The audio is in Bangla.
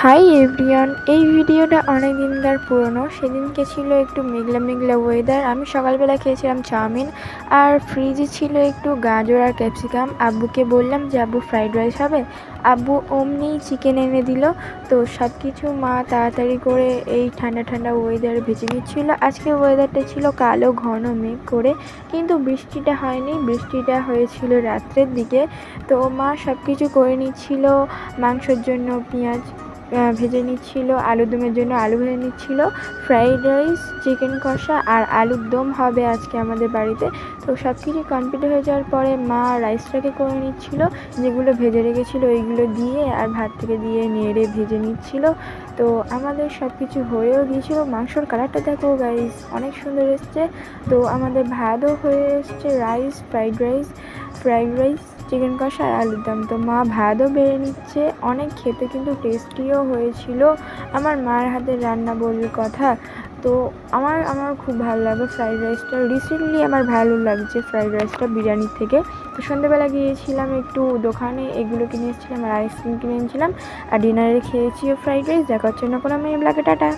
হাই এভরিওয়ান, এই ভিডিওটা অনেক দিনকার পুরনো। সেদিনকে ছিল একটু মেঘলা মেঘলা ওয়েদার। আমি সকালবেলা খেয়েছিলাম চাউমিন, আর ফ্রিজে ছিল একটু গাজর আর ক্যাপসিকাম। আব্বুকে বললাম যে আব্বু ফ্রাইড রাইস হবে। আব্বু অমনি চিকেন এনে দিল। তো সব কিছু মা তাড়াতাড়ি করে এই ঠান্ডা ঠান্ডা ওয়েদারে ভেজে নিচ্ছিল। আজকে ওয়েদারটা ছিল কালো ঘন মেঘ করে, কিন্তু বৃষ্টিটা হয়নি। বৃষ্টিটা হয়েছিল রাত্রের দিকে। তো মা সব কিছু করে নিচ্ছিল। মাংসের জন্য পেঁয়াজ ভেজে নিচ্ছিল, আলুর দমের জন্য আলু ভেজে নিচ্ছিল। ফ্রাইড রাইস, চিকেন কষা আর আলুর দম হবে আজকে আমাদের বাড়িতে। তো সব কিছু কমপ্লিট হয়ে যাওয়ার পরে মা রাইসটাকে করে নিচ্ছিল, যেগুলো ভেজে রেখেছিলো ওইগুলো দিয়ে আর ভাত থেকে দিয়ে নেড়ে ভেজে নিচ্ছিল। তো আমাদের সব কিছু হয়েও গিয়েছিলো। মাংসর কালারটা দেখো গাইস, অনেক সুন্দর এসছে। তো আমাদের ভাতও হয়ে এসছে, রাইস, ফ্রাইড রাইস, চিকেন কষা আর আলুর দম। তো মা ভাতও বেড়ে নিচ্ছে। অনেক খেতে কিন্তু টেস্টিও হয়েছিল। আমার মায়ের হাতের রান্না বললে কথা। তো আমার খুব ভালো লাগে ফ্রাইড রাইসটা। রিসেন্টলি আমার ভালো লাগছে ফ্রাইড রাইসটা বিরিয়ানির থেকে। তো সন্ধ্যেবেলা গিয়েছিলাম একটু দোকানে, এগুলো কিনে এসেছিলাম আর আইসক্রিম কিনে এনেছিলাম। আর ডিনারে খেয়েছিও ফ্রাইড রাইস। দেখা হচ্ছে না কোনো, আমি ব্ল্যাকে, টাটা।